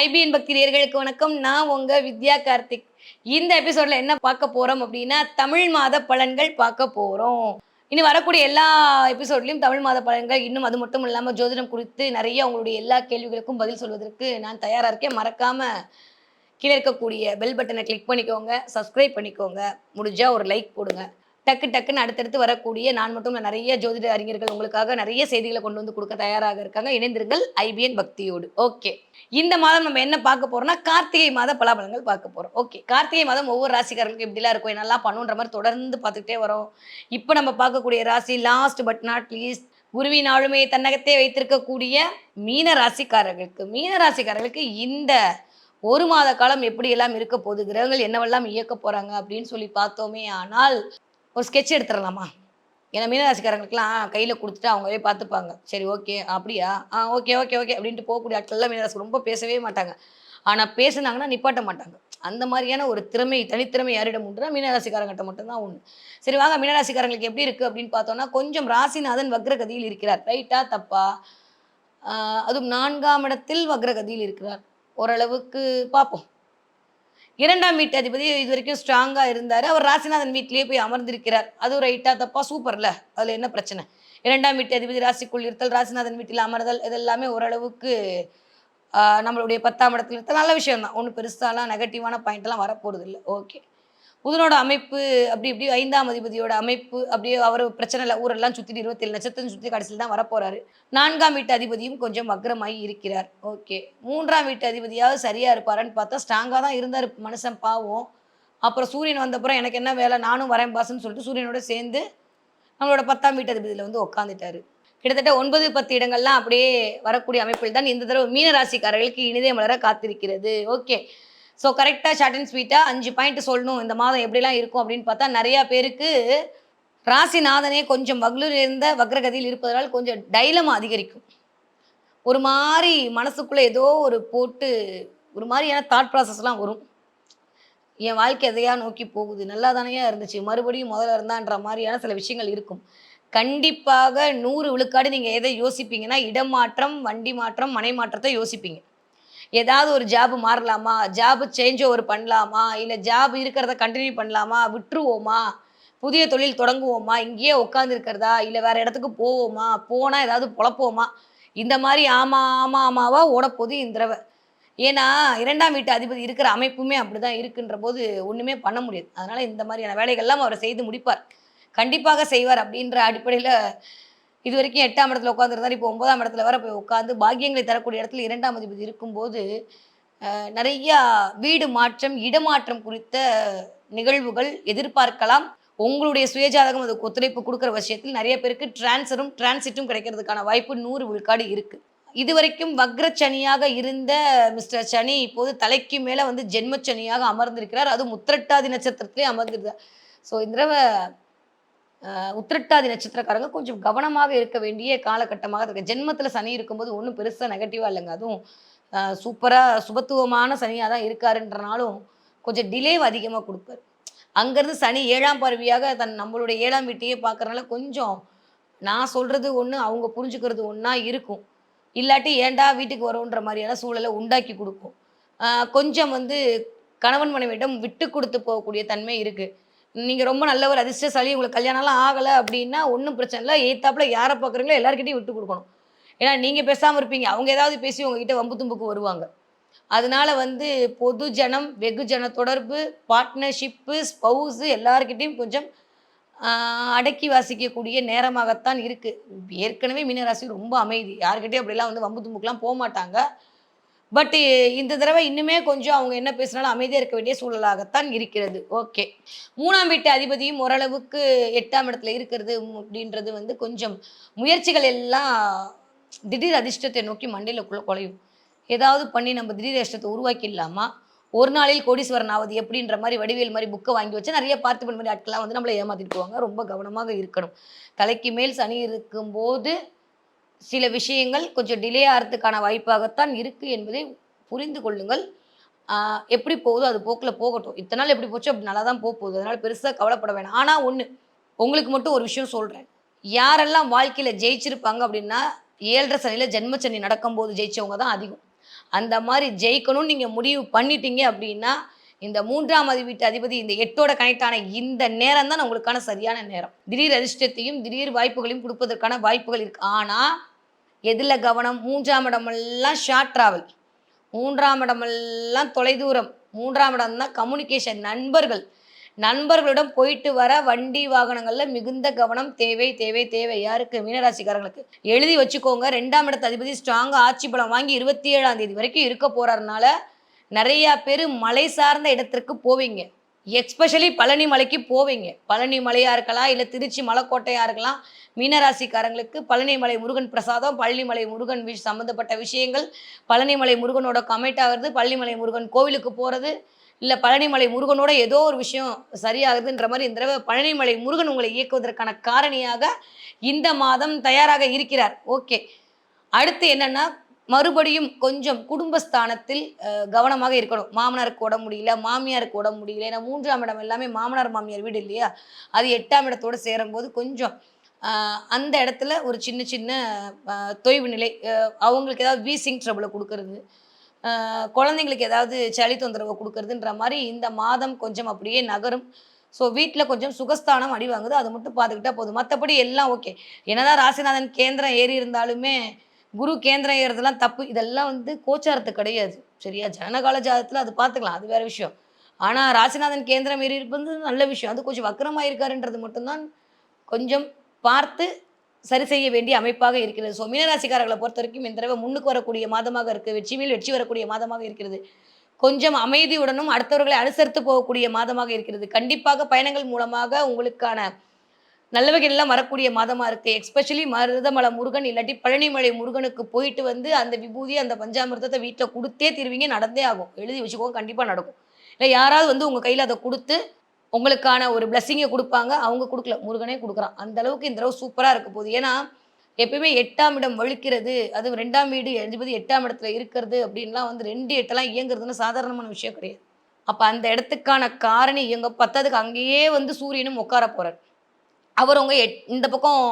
IBN பக்தி நேயர்களுக்கு வணக்கம். நான் உங்க வித்யா கார்த்திக். இந்த எபிசோட்ல என்ன பார்க்க போறோம் அப்படின்னா, தமிழ் மாத பலன்கள் பார்க்க போறோம். இனி வரக்கூடிய எல்லா எபிசோட்லயும் தமிழ் மாத பலன்கள், இன்னும் அது மட்டும் இல்லாம ஜோதிடம் குறித்து நிறைய உங்களுடைய எல்லா கேள்விகளுக்கும் பதில் சொல்வதற்கு நான் தயாரா இருக்கேன். மறக்காம கீழ இருக்கக்கூடிய பெல் பட்டனை கிளிக் பண்ணிக்கோங்க. சப்ஸ்கிரைப் பண்ணிக்கோங்க. முடிஞ்சா ஒரு லைக் போடுங்க. டக்கு டக்குன்னு அடுத்தடுத்து வரக்கூடிய நான் மட்டும் இல்ல, நிறைய ஜோதிட அறிஞர்கள் உங்களுக்காக நிறைய செய்திகளை கொண்டு வந்து கொடுக்க தயாராக இருக்காங்க. இணைந்திருங்கள் ஐபிஎன் பக்தியோடு. ஓகே, இந்த மாதம் நம்ம என்ன பார்க்க போறோம்னா, கார்த்திகை மாத பலாபலன்கள் பார்க்க போறோம். ஓகே, கார்த்திகை மாதம் ஒவ்வொரு ராசிக்காரர்களுக்கும் எப்படிலாம் இருக்கும், என்னெல்லாம் பண்ணுன்ற மாதிரி தொடர்ந்து பார்த்துக்கிட்டே வரோம். இப்போ நம்ம பார்க்கக்கூடிய ராசி லாஸ்ட் பட் நாட் லீஸ்ட், குருவின் ஆளுமையை தன்னகத்தே வைத்திருக்கக்கூடிய மீன ராசிக்காரர்களுக்கு இந்த ஒரு மாத காலம் எப்படியெல்லாம் இருக்க போகுது, கிரகங்கள் என்னவெல்லாம் இயக்க போறாங்க அப்படின்னு சொல்லி பார்த்தோமே ஆனால், ஒரு ஸ்கெட்ச் எடுத்துடலாமா? ஏன்னா மீனராசிக்காரங்களுக்குலாம் கையில் கொடுத்துட்டு அவங்களே பார்த்துப்பாங்க. சரி, ஓகே, அப்படியா, ஓகே ஓகே ஓகே அப்படின்ட்டு போகக்கூடிய ஆட்கள்லாம் மீனராசி ரொம்ப பேசவே மாட்டாங்க. ஆனால் பேசுனாங்கன்னா நிப்பாட்ட மாட்டாங்க. அந்த மாதிரியான ஒரு தனித்திறமை யாரிடம் உண்டுனா மீனராசிக்காரங்கிட்ட மட்டும்தான் உண்டு. சரி வாங்க, மீனராசிக்காரங்களுக்கு எப்படி இருக்குது அப்படின்னு பார்த்தோம்னா, கொஞ்சம் ராசிநாதன் வக்ரகதியில் இருக்கிறார். ரைட்டா தப்பா? அதுவும் 4ஆம் இடத்தில் வக்ரகதியில் இருக்கிறார். ஓரளவுக்கு பார்ப்போம். 2ஆம் வீட்டு அதிபதி இது வரைக்கும் ஸ்ட்ராங்கா இருந்தாரு. அவர் ராசிநாதன் வீட்டிலேயே போய் அமர்ந்திருக்கிறார். அதுவும் ரைட்டா தப்பா? சூப்பர்ல. அதுல என்ன பிரச்சனை? 2ஆம் வீட்டு அதிபதி ராசிக்குள் இருத்தல், ராசிநாதன் வீட்டில் அமர்தல், இதெல்லாமே ஓரளவுக்கு நம்மளுடைய 10ஆம் இடத்துல இருத்தல் நல்ல விஷயம் தான். ஒன்றும் பெருசாலாம் நெகட்டிவான பாயிண்ட்லாம் வரப்போறது இல்லை. ஓகே, புதனோட அமைப்பு அப்படி இப்படி 5ஆம் அதிபதியோட அமைப்பு அப்படியே அவர் பிரச்சனை இல்லை. ஊரெல்லாம் சுற்றிட்டு 27 நட்சத்திரம் சுற்றி கடைசியில் தான் வரப்போறாரு. 4ஆம் வீட்டு அதிபதியும் கொஞ்சம் வக்ரமாகி இருக்கிறார். ஓகே, 3ஆம் வீட்டு அதிபதியாவது சரியா இருப்பாரான்னு பார்த்தா ஸ்ட்ராங்காக தான் இருந்தார் மனுஷன், பாவம். அப்புறம் சூரியன் வந்தப்புறம் எனக்கு என்ன வேலை, நானும் வரேன் பாசுன்னு சொல்லிட்டு சூரியனோட சேர்ந்து நம்மளோட 10ஆம் வீட்டு அதிபதியில் வந்து உட்காந்துட்டாரு. கிட்டத்தட்ட 9, 10 இடங்கள்லாம் அப்படியே வரக்கூடிய அமைப்பில் தான் இந்த தடவை மீன ராசிக்காரர்களுக்கு இனிதே மலர காத்திருக்கிறது. ஓகே, ஸோ கரெக்டாக ஷார்ட் அண்ட் ஸ்வீட்டாக 5 பாயிண்ட் சொல்லணும் இந்த மாதம் எப்படிலாம் இருக்கும் அப்படின்னு பார்த்தா, நிறையா பேருக்கு ராசிநாதனே கொஞ்சம் இருந்த வக்ரகதியில் இருப்பதனால் கொஞ்சம் டைலமா அதிகரிக்கும். ஒரு மாதிரி மனசுக்குள்ளே ஏதோ ஒரு போட்டு ஒரு மாதிரியான தாட் ப்ராசஸ்லாம் வரும். என் வாழ்க்கை எதையா நோக்கி போகுது, நல்லா தானையா இருந்துச்சு, மறுபடியும் முதல்ல இருந்தான்ற மாதிரியான சில விஷயங்கள் இருக்கும். கண்டிப்பாக 100 விழுக்காடு நீங்கள் எதை யோசிப்பீங்கன்னா, இடம் மாற்றம், வண்டி மாற்றம், மனை மாற்றத்தை யோசிப்பீங்க. ஏதாவது ஒரு ஜாப் மாறலாமா, ஜாப் சேஞ்ச் ஓவர் பண்ணலாமா, இல்லை ஜாப் இருக்கிறத கண்டினியூ பண்ணலாமா, விட்டுருவோமா, புதிய தொழில் தொடங்குவோமா, இங்கேயே உட்காந்துருக்கிறதா, இல்லை வேறு இடத்துக்கு போவோமா, போனால் ஏதாவது பொழப்போமா, இந்த மாதிரி ஆமாவா ஓடப்போகுது இந்த தடவை. ஏன்னா 2ஆம் வீட்டு அதிபதி இருக்கிற அமைப்புமே அப்படி தான் இருக்குன்ற போது ஒன்றுமே பண்ண முடியாது. அதனால் இந்த மாதிரியான வேலைகள்லாம் அவர் செய்து முடிப்பார், கண்டிப்பாக செய்வார் அப்படின்ற அடிப்படையில் இது வரைக்கும் 8ஆம் இடத்துல உட்காந்துருந்தார். இப்போ 9ஆம் இடத்துல வர போய் உட்காந்து பாக்கியங்களை தரக்கூடிய இடத்துல 2ஆம் அதிபதி இருக்கும்போது நிறையா வீடு மாற்றம், இடமாற்றம் குறித்த நிகழ்வுகள் எதிர்பார்க்கலாம். உங்களுடைய சுயஜாதகம் அதுக்கு ஒத்துழைப்பு கொடுக்குற விஷயத்தில் நிறைய பேருக்கு டிரான்சிட்டும் கிடைக்கிறதுக்கான வாய்ப்பு 100 விழுக்காடு இருக்குது. இதுவரைக்கும் வக்ரச்சனியாக இருந்த மிஸ்டர் சனி இப்போது தலைக்கு மேலே வந்து ஜென்மச்சனியாக அமர்ந்திருக்கிறார். அதுவும் உத்திரட்டாதி நட்சத்திரத்திலே அமர்ந்திருக்கிறார். ஸோ இந்த தடவை உத்திரட்டாதி நட்சத்திரக்காரங்க கொஞ்சம் கவனமாக இருக்க வேண்டிய காலகட்டமாக இருக்கு. ஜென்மத்தில் சனி இருக்கும்போது ஒன்றும் பெருசாக நெகட்டிவாக இல்லைங்க. அதுவும் சூப்பராக சுபத்துவமான சனியாக தான் இருக்காருன்றனாலும் கொஞ்சம் டிலேவ் அதிகமாக கொடுப்பார். அங்கேருந்து சனி 7ஆம் பார்வையாக நம்மளுடைய 7ஆம் வீட்டையே பார்க்குறனால கொஞ்சம் நான் சொல்கிறது ஒன்று, அவங்க புரிஞ்சுக்கிறது ஒன்றா இருக்கும். இல்லாட்டி ஏண்டா வீட்டுக்கு வரோன்ற மாதிரியான சூழலை உண்டாக்கி கொடுக்கும். கொஞ்சம் வந்து கணவன் மனைவியிடம் விட்டு கொடுத்து போகக்கூடிய தன்மை இருக்குது. நீங்கள் ரொம்ப நல்ல ஒரு அதிர்ஷ்டசாலி, உங்களுக்கு கல்யாணம்லாம் ஆகலை அப்படின்னா ஒன்றும் பிரச்சனை இல்லை. எய்த்தாப்பில் யாரை பார்க்குறீங்களோ எல்லாருக்கிட்டையும் விட்டு கொடுக்கணும். ஏன்னா நீங்கள் பேசாமல் இருப்பீங்க, அவங்க ஏதாவது பேசி உங்ககிட்ட வம்பு தும்புக்கு வருவாங்க. அதனால வந்து பொது ஜனம், வெகுஜன தொடர்பு, பார்ட்னர்ஷிப்பு, ஸ்பௌஸு எல்லாருக்கிட்டையும் கொஞ்சம் அடக்கி வாசிக்கக்கூடிய நேரமாகத்தான் இருக்குது. ஏற்கனவே மீனராசி ரொம்ப அமைதி, யாருக்கிட்டையும் அப்படிலாம் வந்து வம்பு தும்புக்குலாம் போக மாட்டாங்க. பட் இந்த தடவை இன்னுமே கொஞ்சம் அவங்க என்ன பேசினாலும் அமைதியாக இருக்க வேண்டிய சூழலாகத்தான் இருக்கிறது. ஓகே, 3ஆம் வீட்டு அதிபதியும் ஓரளவுக்கு 8ஆம் இடத்துல இருக்கிறது அப்படின்றது வந்து கொஞ்சம் முயற்சிகள் எல்லாம் திடீர் அதிர்ஷ்டத்தை நோக்கி மண்டையிலக்குள்ளே குலையும். ஏதாவது பண்ணி நம்ம திடீர் அதிர்ஷ்டத்தை உருவாக்கிடலாமா, ஒரு நாளில் கோடீஸ்வரன் ஆவது எப்படின்ற மாதிரி வடிவேல் மாதிரி புக்கை வாங்கி வச்சு நிறைய பார்த்திபன் மாதிரி ஆட்கள்லாம் வந்து நம்மளை ஏமாத்திட்டு போவாங்க. ரொம்ப கவனமாக இருக்கணும். தலைக்கு மேல் சனி இருக்கும்போது சில விஷயங்கள் கொஞ்சம் டிலே ஆகிறதுக்கான வாய்ப்பாகத்தான் இருக்குது என்பதை புரிந்து கொள்ளுங்கள். எப்படி போகுதோ அது போக்கில் போகட்டும். இத்தனை நாள் எப்படி போச்சோ அப்படி நல்லா தான் போகுது. அதனால் பெருசாக கவலைப்பட வேணாம். ஆனால் ஒன்று உங்களுக்கு மட்டும் ஒரு விஷயம் சொல்கிறேன். யாரெல்லாம் வாழ்க்கையில் ஜெயிச்சிருப்பாங்க அப்படின்னா 7.5 சனியில் ஜென்மச்சனி நடக்கும்போது ஜெயிச்சவங்க தான் அதிகம். அந்த மாதிரி ஜெயிக்கணும்னு நீங்கள் முடிவு பண்ணிட்டீங்க அப்படின்னா இந்த 3ஆம் வீட்டு அதிபதி இந்த 8ஓட கனெக்ட் ஆன இந்த நேரம் தான் உங்களுக்கான சரியான நேரம். திடீர் அதிர்ஷ்டத்தையும் திடீர் வாய்ப்புகளையும் கொடுப்பதற்கான வாய்ப்புகள் இருக்கு. ஆனால் எதில் கவனம்? 3ஆம் இடமெல்லாம் ஷார்ட் டிராவல், 3ஆம் இடமெல்லாம் தொலைதூரம், 3ஆம் இடம் தான் கம்யூனிகேஷன், நண்பர்கள், நண்பர்களிடம் போயிட்டு வர வண்டி வாகனங்களில் மிகுந்த கவனம் தேவை தேவை தேவை. யாருக்கு? மீனராசிக்காரங்களுக்கு. எழுதி வச்சுக்கோங்க. 2ஆம் இடத்து அதிபதி ஸ்ட்ராங்காக ஆட்சி பலம் வாங்கி 27ஆம் தேதி வரைக்கும் இருக்க போகிறதுனால நிறையா பேர் மலை சார்ந்த இடத்திற்கு போவீங்க. எஸ்பெஷலி பழனி மலைக்கு போவீங்க. பழனி மலையாக இருக்கலாம், இல்லை திருச்சி மலைக்கோட்டையாக இருக்கலாம். மீனராசிக்காரங்களுக்கு பழனிமலை முருகன் பிரசாதம், பழனிமலை முருகன் சம்மந்தப்பட்ட விஷயங்கள், பழனிமலை முருகனோட கமெண்ட் ஆகிறது, பழனிமலை முருகன் கோவிலுக்கு போகிறது, இல்லை பழனிமலை முருகனோட ஏதோ ஒரு விஷயம் சரியாகுதுன்ற மாதிரி இந்த தடவை பழனிமலை முருகன் உங்களை இயக்குவதற்கான காரணியாக இந்த மாதம் தயாராக இருக்கிறார். ஓகே, அடுத்து என்னன்னா மறுபடியும் கொஞ்சம் குடும்பஸ்தானத்தில் கவனமாக இருக்கணும். மாமனாருக்கு உடம்பு முடியல, மாமியாருக்கு உடம்பு முடியல. ஏன்னா 3ஆம் இடம் எல்லாமே மாமனார் மாமியார் வீடு இல்லையா, அது 8ஆம் இடத்தோடு சேரும்போது கொஞ்சம் அந்த இடத்துல ஒரு சின்ன சின்ன தொய்வு நிலை, அவங்களுக்கு ஏதாவது வீசிங் ட்ரபிளை கொடுக்கறது, குழந்தைங்களுக்கு ஏதாவது சளி தொந்தரவை கொடுக்கறதுன்ற மாதிரி இந்த மாதம் கொஞ்சம் அப்படியே நகரும். ஸோ வீட்டில் கொஞ்சம் சுகஸ்தானம் அடி வாங்குது, அது மட்டும் பார்த்துக்கிட்டா போதும். மற்றபடி எல்லாம் ஓகே. என்னதான் ராசிநாதன் கேந்திரம் ஏறி இருந்தாலுமே குரு கேந்திரம் ஏறுறதுலாம் தப்பு. இதெல்லாம் வந்து கோச்சாரத்து கிடையாது, சரியா? ஜனகால ஜாதத்தில் அது பார்த்துக்கலாம், அது வேற விஷயம். ஆனால் ராசிநாதன் கேந்திரம் ஏறி இருப்பது நல்ல விஷயம். அது கொஞ்சம் வக்கரமாக இருக்காருன்றது மட்டும்தான் கொஞ்சம் பார்த்து சரி செய்ய வேண்டிய அமைப்பாக இருக்கிறது. ஸோ மீனராசிக்காரர்களை பொறுத்த வரைக்கும் இந்த தடவை முன்னுக்கு வரக்கூடிய மாதமாக இருக்குது. வெற்றி மேல் வெற்றி வரக்கூடிய மாதமாக இருக்கிறது. கொஞ்சம் அமைதியுடனும் அடுத்தவர்களை அனுசரித்து போகக்கூடிய மாதமாக இருக்கிறது. கண்டிப்பாக பயணங்கள் மூலமாக உங்களுக்கான நல்லவைகள்லாம் வரக்கூடிய மாதமாக இருக்குது. எஸ்பெஷலி மருதமலை முருகன் இல்லாட்டி பழனிமலை முருகனுக்கு போயிட்டு வந்து அந்த விபூதி அந்த பஞ்சாமிர்தத்தை வீட்டில் கொடுத்தே தீருவீங்க. நடந்தே ஆகும். எழுதி வச்சுக்கோங்க, கண்டிப்பாக நடக்கும். இல்லை யாராவது வந்து உங்கள் கையில் அதை கொடுத்து உங்களுக்கான ஒரு பிளஸ்ஸிங்கை கொடுப்பாங்க. அவங்க கொடுக்கல, முருகனே கொடுக்குறான். அந்த அளவுக்கு இந்த தடவை சூப்பராக இருக்க போகுது. ஏன்னா எப்பயுமே 8ஆம் இடம் வழுக்கிறது, அதுவும் 2ஆம் வீடு அதிபதி 8ஆம் இடத்துல இருக்கிறது அப்படின்லாம் வந்து 2 8 இயங்குறதுன்னு சாதாரணமான விஷயம் கிடையாது. அப்போ அந்த இடத்துக்கான காரணி இயங்க பத்ததுக்கு அங்கேயே வந்து சூரியனும் உட்கார போகிறார். அவர் உங்க இந்த பக்கம்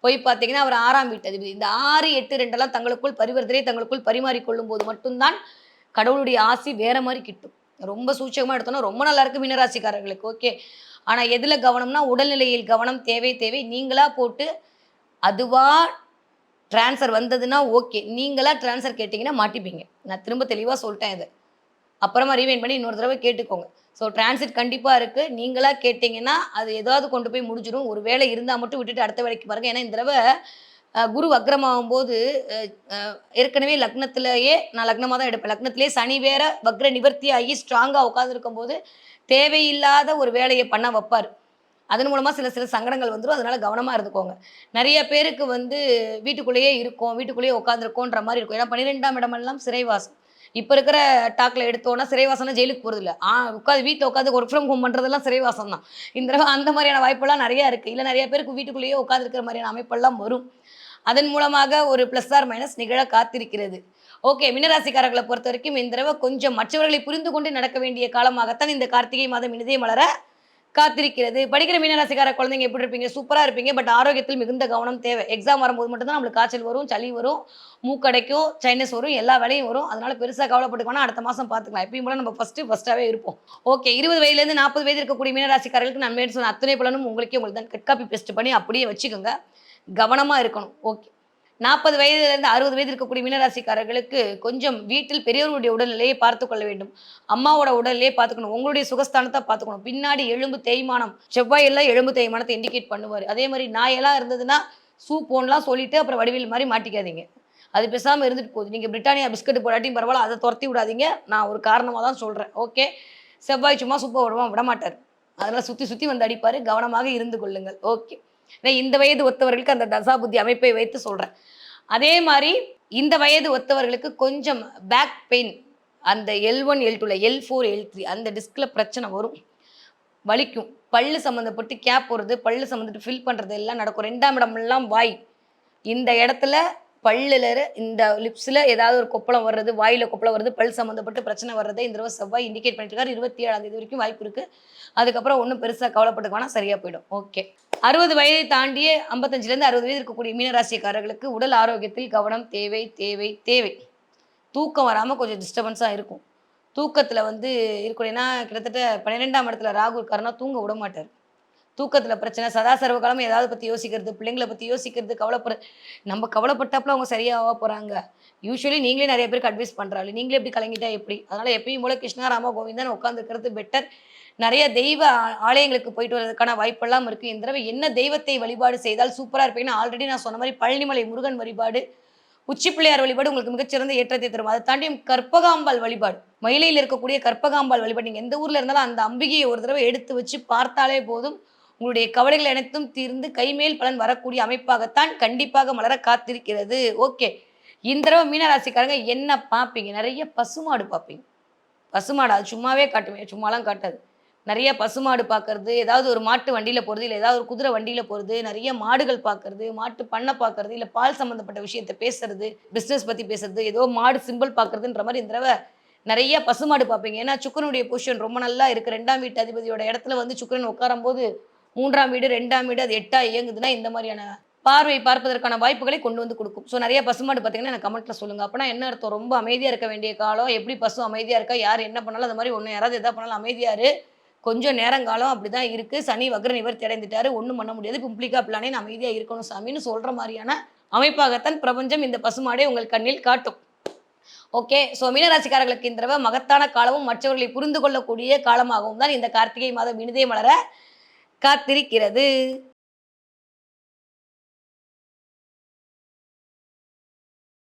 போய் பார்த்தீங்கன்னா அவர் 6ஆம் வீட்டு அதிபதி. இந்த 6 8 2 தங்களுக்குள் பரிவர்த்தனை தங்களுக்குள் பரிமாறிக்கொள்ளும் போது மட்டும்தான் கடவுளுடைய ஆசி வேற மாதிரி கிட்டும். ரொம்ப சூட்சமாக எடுத்தோன்னா ரொம்ப நல்லா இருக்குது மீனராசிக்காரர்களுக்கு. ஓகே, ஆனால் எதில் கவனம்னா உடல்நிலையில் கவனம் தேவை தேவை. நீங்களாக போட்டு அதுவாக ட்ரான்ஸ்ஃபர் வந்ததுன்னா ஓகே, நீங்களாக ட்ரான்ஸ்ஃபர் கேட்டிங்கன்னா மாட்டிப்பீங்க. நான் திரும்ப தெளிவாக சொல்லிட்டேன் இது. அப்புறமா ரீவைண்ட் பண்ணி இன்னொரு தடவை கேட்டுக்கோங்க. ஸோ டிரான்சிட் கண்டிப்பாக இருக்குது. நீங்களாக கேட்டிங்கன்னா அது ஏதாவது கொண்டு போய் முடிஞ்சிடும். ஒரு வேலை இருந்தால் மட்டும் விட்டுட்டு அடுத்த வேலைக்கு பாருங்கள். ஏன்னா இந்த தடவை குரு வக்ரமாகும் போது ஏற்கனவே லக்னத்திலேயே நான் லக்னமாக தான் எடுப்பேன். லக்னத்திலே சனி வேற வக்ர நிவர்த்தி ஆகி ஸ்ட்ராங்காக உட்காந்துருக்கும் போது தேவையில்லாத ஒரு வேலையை பண்ண வைப்பார். அதன் மூலமாக சில சில சங்கடங்கள் வந்துடும். அதனால் கவனமாக இருந்துக்கோங்க. நிறைய பேருக்கு வந்து வீட்டுக்குள்ளேயே இருக்கும், வீட்டுக்குள்ளேயே உட்காந்துருக்கோன்ற மாதிரி இருக்கும். ஏன்னா 12ஆம் இடமெல்லாம் சிறைவாசம். இப்போ இருக்கிற டாக்கில் எடுத்தோன்னா சிறைவாசம்னா ஜெயிலுக்கு போகிறது இல்லை. உட்காந்து வீட்டில் உட்காந்து ஒர்க் ஃப்ரம் ஹோம் பண்ணுறதெல்லாம் சிறைவாசம் தான். இந்த தடவை அந்த மாதிரியான வாய்ப்பெல்லாம் நிறையா இருக்குது. இல்லை நிறைய பேருக்கு வீட்டுக்குள்ளேயே உட்காந்துருக்கிற மாதிரியான அமைப்பெல்லாம் வரும். அதன் மூலமாக ஒரு ப்ளஸ் ஆர் மைனஸ் நிகழ காத்திருக்கிறது. ஓகே, மீனராசிக்காரர்களை பொறுத்த வரைக்கும் இந்த தடவை கொஞ்சம் மற்றவர்களை புரிந்து கொண்டு நடக்க வேண்டிய காலமாகத்தான் இந்த கார்த்திகை மாதம் இனிதே மலர காத்திருக்கிறது. படிக்கிற மீனராசிக்கார குழந்தைங்க எப்படி இருப்பீங்க? சூப்பராக இருப்பீங்க. பட் ஆரோக்கியத்தில் மிகுந்த கவனம் தேவை. எக்ஸாம் வரும்போது மட்டும்தான் நம்மளுக்கு காய்ச்சல் வரும், சளி வரும், மூக்கடைக்கும், சைனஸ் வரும், எல்லா வேலையும் வரும். அதனால பெருசாக கவலைப்பட்டுக்கோனா அடுத்த மாதம் பார்த்துக்கலாம். எப்பயும் போல நம்ம ஃபஸ்ட்டாகவே இருப்போம். ஓகே, 20 வயதுலேருந்து 40 வயது இருக்கக்கூடிய மீனராசிக்காரர்களுக்கு நான் மேல் சொன்ன அத்தனை பலனும் உங்களுக்கே உங்களுக்கு தான் கட் காப்பி பெஸ்ட் பண்ணி அப்படியே வச்சுக்கோங்க. கவனமாக இருக்கணும். ஓகே, 40 வயதுலேருந்து 60 வயது இருக்கக்கூடிய மீனராசிக்காரர்களுக்கு கொஞ்சம் வீட்டில் பெரியவர்களுடைய உடல்நிலையை பார்த்து கொள்ள வேண்டும். அம்மாவோட உடல்நிலையை பார்த்துக்கணும். உங்களுடைய சுகஸ்தானத்தை பார்த்துக்கணும். பின்னாடி எலும்பு தேய்மானம், செவ்வாயெல்லாம் எலும்பு தேய்மானத்தை இண்டிகேட் பண்ணுவார். அதே மாதிரி நாயெல்லாம் இருந்ததுன்னா சூப்போன்லாம் சொல்லிட்டு அப்புறம் வடிவில் மாதிரி மாட்டிக்காதீங்க. அது பேசாமல் இருந்துட்டு போகுது. நீங்கள் பிரிட்டானியா பிஸ்கட் போடாட்டியும் பரவாயில்ல, அதை துரத்தி விடாதீங்க. நான் ஒரு காரணமாக தான் சொல்கிறேன். ஓகே, செவ்வாய் சும்மா சூப்பர் விடமாட்டார். அதெல்லாம் சுற்றி சுற்றி வந்து அடிப்பார். கவனமாக இருந்து கொள்ளுங்கள். ஓகே, நான் இந்த வயது ஒத்தவர்களுக்கு அந்த தசாபுத்தி அமைப்பை வைத்து சொல்கிறேன். அதே மாதிரி இந்த வயது ஒத்தவர்களுக்கு கொஞ்சம் பேக் பெயின், அந்த L1 L2 L4 L3 அந்த டிஸ்கில் பிரச்சனை வரும், வலிக்கும். பல்லு சம்மந்தப்பட்டு கேப் போடுறது, பல்லு சம்மந்தப்பட்டு ஃபில் பண்ணுறது எல்லாம் நடக்கும். 2ஆம் இடமெல்லாம் வாய், இந்த இடத்துல பல்லில் இந்த லிப்ஸில் ஏதாவது ஒரு கொப்பளம் வர்றது, வாயில் கொப்பளம் வருது, பல் சம்மந்தப்பட்டு பிரச்சனை வர்றதை இந்த தடவை செவ்வாய் இண்டிகேட் பண்ணிட்டு இருக்காரு. 27ஆம் தேதி வரைக்கும் வாய்ப்பு இருக்குது. அதுக்கப்புறம் ஒன்றும் பெருசாக கவலைப்பட்டுக்கானா சரியாக போயிடும். ஓகே, 60 வயதை தாண்டிய 55லேருந்து 60 வயது இருக்கக்கூடிய மீனராசிக்காரர்களுக்கு உடல் ஆரோக்கியத்தில் கவனம் தேவை தேவை தேவை. தூக்கம் வராமல் கொஞ்சம் டிஸ்டர்பன்ஸாக இருக்கும். தூக்கத்தில் வந்து இருக்கணும். ஏன்னா கிட்டத்தட்ட 12ஆம் இடத்துல ராகு இருக்காருன்னா தூங்க விட மாட்டார். தூக்கத்துல பிரச்சனை, சதா சர்வ காலமும் எதாவது பத்தி யோசிக்கிறது, பிள்ளைங்கள பத்தி யோசிக்கிறது, நம்ம கவலைப்பட்டாப்புல அவங்க சரியாவா போறாங்க? யூசுவலி நீங்களே நெறைய பேருக்கு அட்வைஸ் பண்ற ஆளு. நீங்களே இப்படி கலங்கிட்டா எப்படி? அதனால எப்பயும் போல கிருஷ்ணா, ராமா, கோவிந்தான்னு உட்கார்ந்துருக்கிறது பெட்டர். நெறைய தெய்வ ஆலயங்களுக்கு போயிட்டு வரதுக்கான வாய்ப்பெல்லாம் இருக்கு. இந்த தடவை என்ன தெய்வத்தை வழிபாடு செய்தால் சூப்பரா இருப்பீங்கன்னு ஆல்ரெடி நான் சொன்ன மாரி பழனிமலை முருகன் வழிபாடு, உச்சி பிள்ளையார் வழிபாடு உங்களுக்கு மிகச்சிறந்த ஏற்றத்தை தரும். அதை தாண்டி கற்பகாம்பாள் வழிபாடு. மயிலையில இருக்கக்கூடிய கற்பகாம்பாள் வழிபாடு. நீங்க எந்த ஊர்ல இருந்தாலும் அந்த அம்பிகையை ஒரு தடவை எடுத்து வச்சு பார்த்தாலே போதும். உங்களுடைய கவலைகள் அனைத்தும் தீர்ந்து கைமேல் பலன் வரக்கூடிய அமைப்பாகத்தான் கண்டிப்பாக மலர காத்திருக்கிறது. ஓகே. இந்த தடவ மீன ராசிக்காரங்க என்ன பார்ப்பீங்க? நெறைய பசுமாடு பார்ப்பீங்க. பசுமாடு அது சும்மாவே காட்டுமே, சும்மாலாம் காட்டாது. நெறைய பசுமாடு பார்க்கறது, ஏதாவது ஒரு மாட்டு வண்டியில போறது, இல்ல ஏதாவது ஒரு குதிரை வண்டியில போறது, நெறைய மாடுகள் பார்க்கறது, மாட்டு பண்ணை பார்க்கறது, இல்ல பால் சம்மந்தப்பட்ட விஷயத்த பேசுறது, பிசினஸ் பத்தி பேசுறது, ஏதோ மாடு சிம்பல் பார்க்கறதுன்ற மாரி இந்த தடவ நெறைய பசுமாடு பார்ப்பீங்க. ஏன்னா சுக்கிரனுடைய பொசிஷன் ரொம்ப நல்லா இருக்கு. 2ஆம் வீட்டு அதிபதியோட இடத்துல வந்து சுக்கிரன் உட்காரும்போது 3ஆம் வீடு, 2ஆம் வீடு அது 8ஆ இயங்குதுன்னா, இந்த மாரியான பார்வை பார்ப்பதற்கான வாய்ப்புகளை கொண்டு வந்து குடுக்கும். ஸோ நெறைய பசுமாடு பார்த்தீங்கன்னா, எனக்கு கமெண்ட்ல சொல்லுங்க. அப்பன்னா என்ன அர்த்தம்? ரொம்ப அமைதியா இருக்க வேண்டிய காலம். எப்படி பசு அமைதியா இருக்கா? யார் என்ன பண்ணாலும் அந்த மாரி ஒண்ணு யாராவது எதா பண்ணாலும் அமைதியா இரு. கொஞ்சம் நேரங்காலம் அப்படிதான் இருக்கு. சனி வக்ர நிவர்த்தி அடைந்துட்டாரு. ஒண்ணும் பண்ண முடியாது. பும்ப்ளிகா பிளானே நான் அமைதியா இருக்கணும் சாமின்னு சொல்ற மாரியான அமைப்பாகத்தான் பிரபஞ்சம் இந்த பசுமாடை உங்கள் கண்ணில் காட்டும். ஓகே. ஸோ மீனராசிக்காரர்களுக்கு இந்த தடவ மகத்தான காலமும், மற்றவர்களை புரிந்து கொள்ளக்கூடிய காலமாகவும் தான் இந்த கார்த்திகை மாதம் இனிதே மலர காத்திருக்கிறது.